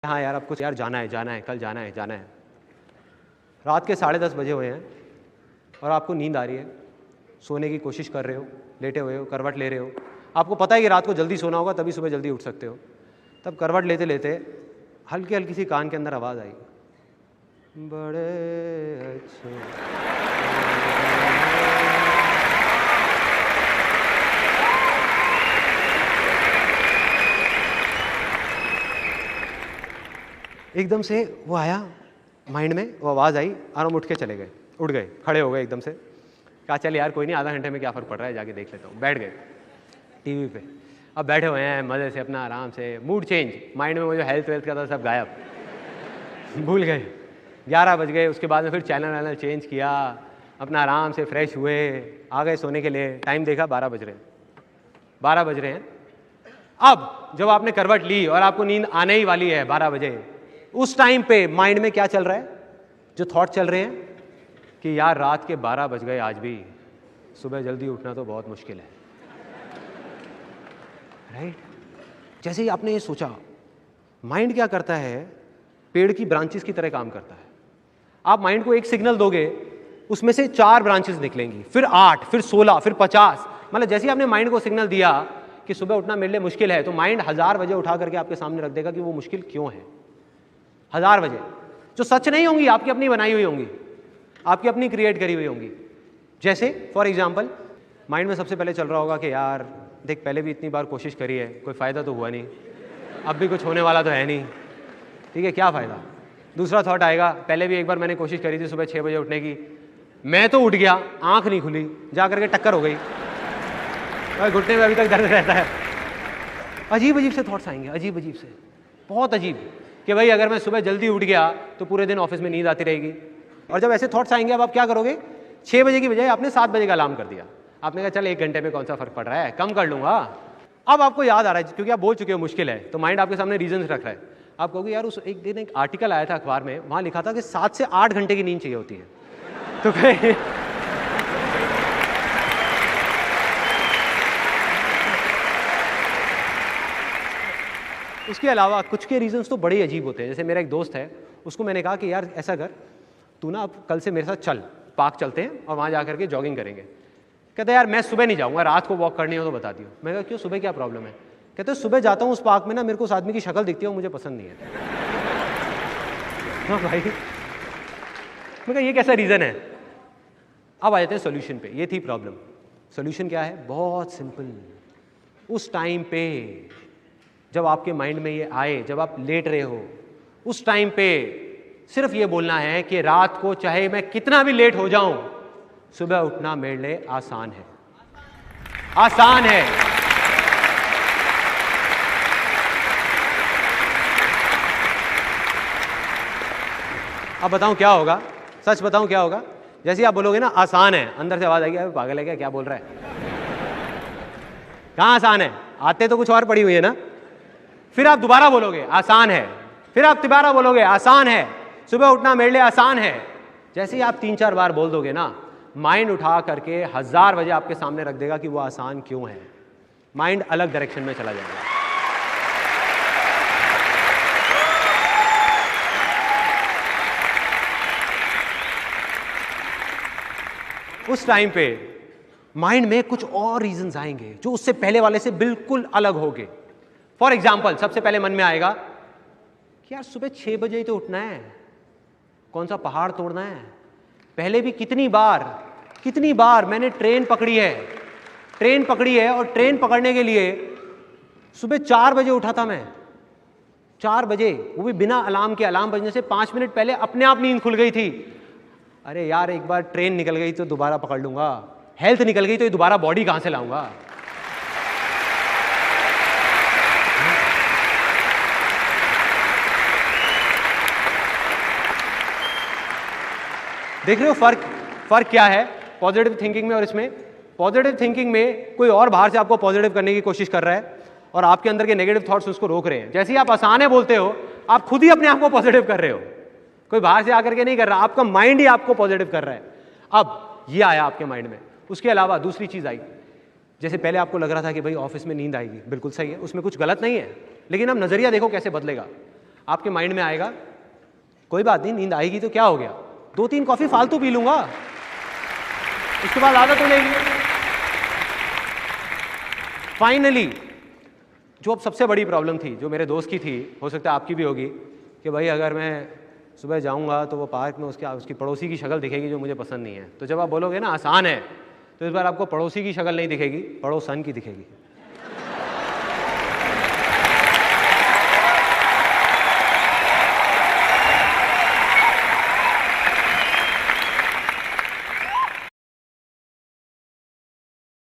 हाँ यार अब कुछ यार जाना है कल जाना है। रात के 10:30 बजे हुए हैं और आपको नींद आ रही है, सोने की कोशिश कर रहे हो, लेटे हुए हो, करवट ले रहे हो। आपको पता है कि रात को जल्दी सोना होगा तभी सुबह जल्दी उठ सकते हो। तब करवट लेते लेते हल्की हल्की सी कान के अंदर आवाज़ आई, बड़े अच्छे। एकदम से वो आया माइंड में, वो आवाज़ आई और हम उठ के चले गए, उठ गए, खड़े हो गए एकदम से। कहा चल यार कोई नहीं, आधा घंटे में क्या फ़र्क पड़ रहा है, जाके देख लेता हूँ। बैठ गए टीवी पे, अब बैठे हुए हैं मज़े से अपना आराम से। मूड चेंज, माइंड में वो जो हेल्थ वेल्थ का था सब गायब, भूल गए। 11 बज गए, उसके बाद में फिर चैनल वैनल चेंज किया, अपना आराम से फ्रेश हुए, आ गए सोने के लिए। टाइम देखा 12 बज रहे हैं, 12 बज रहे हैं। अब जब आपने करवट ली और आपको नींद आने ही वाली है 12 बजे, उस टाइम पे माइंड में क्या चल रहा है? जो थॉट चल रहे हैं कि यार रात के 12 बज गए, आज भी सुबह जल्दी उठना तो बहुत मुश्किल है, राइट? जैसे ही आपने ये सोचा, माइंड क्या करता है? पेड़ की ब्रांचेस की तरह काम करता है। आप माइंड को एक सिग्नल दोगे, उसमें से 4 ब्रांचेस निकलेंगी, फिर 8, फिर 16, फिर 50। मतलब जैसे ही आपने माइंड को सिग्नल दिया कि सुबह उठना मेरे लिए मुश्किल है, तो माइंड 1000 वजह उठा करके आपके सामने रख देगा कि वो मुश्किल क्यों है। 1000 वजह जो सच नहीं होंगी, आपकी अपनी बनाई हुई होंगी, आपकी अपनी क्रिएट करी हुई होंगी। जैसे फॉर एग्जाम्पल माइंड में सबसे पहले चल रहा होगा कि यार देख पहले भी इतनी बार कोशिश करी है, कोई फ़ायदा तो हुआ नहीं, अब भी कुछ होने वाला तो है नहीं, ठीक है क्या फ़ायदा। दूसरा थॉट आएगा, पहले भी एक बार मैंने कोशिश करी थी सुबह 6 बजे उठने की, मैं तो उठ गया, आँख नहीं खुली, जा करके टक्कर हो गई और घुटने में अभी तक दर्द रहता है। अजीब अजीब से थॉट्स आएंगे, अजीब अजीब से, बहुत अजीब, कि भाई अगर मैं सुबह जल्दी उठ गया तो पूरे दिन ऑफिस में नींद आती रहेगी। और जब ऐसे थॉट्स आएंगे, अब आप क्या करोगे? 6 बजे की बजाय आपने 7 बजे का अलार्म कर दिया। आपने कहा चल 1 घंटे में कौन सा फर्क पड़ रहा है, कम कर लूंगा। अब आपको याद आ रहा है क्योंकि आप बोल चुके हो मुश्किल है, तो माइंड आपके सामने रीजन रख रहा है। आप कहोगे यार उस एक दिन एक आर्टिकल आया था अखबार में, वहाँ लिखा था कि 7 से 8 घंटे की नींद चाहिए होती है। तो उसके अलावा कुछ के रीजंस तो बड़े अजीब होते हैं। जैसे मेरा एक दोस्त है, उसको मैंने कहा कि यार ऐसा कर, तू ना अब कल से मेरे साथ चल, पार्क चलते हैं और वहाँ जा करके जॉगिंग करेंगे। कहते यार मैं सुबह नहीं जाऊँगा, रात को वॉक करनी हो तो बता दियो। मैं कहा क्यों, सुबह क्या प्रॉब्लम है? कहते सुबह जाता हूँ उस पार्क में ना, मेरे को उस आदमी की शक्ल दिखती है, मुझे पसंद नहीं है। हाँ भाई, मैं कहा ये कैसा रीज़न है? अब आ जाते हैं सोल्यूशन पे। ये थी प्रॉब्लम, सोल्यूशन क्या है? बहुत सिंपल। उस टाइम पे जब आपके माइंड में ये आए, जब आप लेट रहे हो, उस टाइम पे सिर्फ ये बोलना है कि रात को चाहे मैं कितना भी लेट हो जाऊं, सुबह उठना मेरे लिए आसान है, आसान है। अब बताऊं क्या होगा? सच बताऊं क्या होगा? जैसे आप बोलोगे ना आसान है, अंदर से आवाज आएगी अरे पागल है क्या बोल रहा है? कहाँ आसान है? आते तो कुछ और पड़ी हुई है ना। फिर आप दोबारा बोलोगे आसान है, फिर आप दोबारा बोलोगे आसान है, सुबह उठना मेरे लिए आसान है। जैसे ही आप 3-4 बार बोल दोगे ना, माइंड उठा करके 1000 वजह आपके सामने रख देगा कि वो आसान क्यों है। माइंड अलग डायरेक्शन में चला जाएगा। उस टाइम पे माइंड में कुछ और रीजंस आएंगे जो उससे पहले वाले से बिल्कुल अलग होंगे। फॉर एग्जाम्पल सबसे पहले मन में आएगा कि यार सुबह 6 बजे ही तो उठना है, कौन सा पहाड़ तोड़ना है। पहले भी कितनी बार मैंने ट्रेन पकड़ी है और ट्रेन पकड़ने के लिए सुबह 4 बजे उठा था मैं, 4 बजे, वो भी बिना अलार्म के। अलार्म बजने से 5 मिनट पहले अपने आप नींद खुल गई थी। अरे यार एक बार ट्रेन निकल गई तो दोबारा पकड़ लूंगा, हेल्थ निकल गई तो दोबारा बॉडी कहां से लाऊंगा। देख रहे हो फर्क क्या है पॉजिटिव थिंकिंग में और इसमें? पॉजिटिव थिंकिंग में कोई और बाहर से आपको पॉजिटिव करने की कोशिश कर रहा है और आपके अंदर के नेगेटिव थॉट्स उसको रोक रहे हैं। जैसे ही आप आसान है बोलते हो, आप खुद ही अपने आप को पॉजिटिव कर रहे हो, कोई बाहर से आकर के नहीं कर रहा, आपका माइंड ही आपको पॉजिटिव कर रहा है। अब ये आया आपके माइंड में। उसके अलावा दूसरी चीज आई, जैसे पहले आपको लग रहा था कि भाई ऑफिस में नींद आएगी, बिल्कुल सही है, उसमें कुछ गलत नहीं है, लेकिन अब नजरिया देखो कैसे बदलेगा। आपके माइंड में आएगा कोई बात नहीं, नींद आएगी तो क्या हो गया, 2-3 कॉफी फालतू पी लूंगा, उसके बाद आदत हो जाएगी। फाइनली जो अब सबसे बड़ी प्रॉब्लम थी, जो मेरे दोस्त की थी, हो सकता है आपकी भी होगी, कि भाई अगर मैं सुबह जाऊंगा तो वो पार्क में उसकी पड़ोसी की शक्ल दिखेगी जो मुझे पसंद नहीं है। तो जब आप बोलोगे ना आसान है, तो इस बार आपको पड़ोसी की शक्ल नहीं दिखेगी, पड़ोसन की दिखेगी।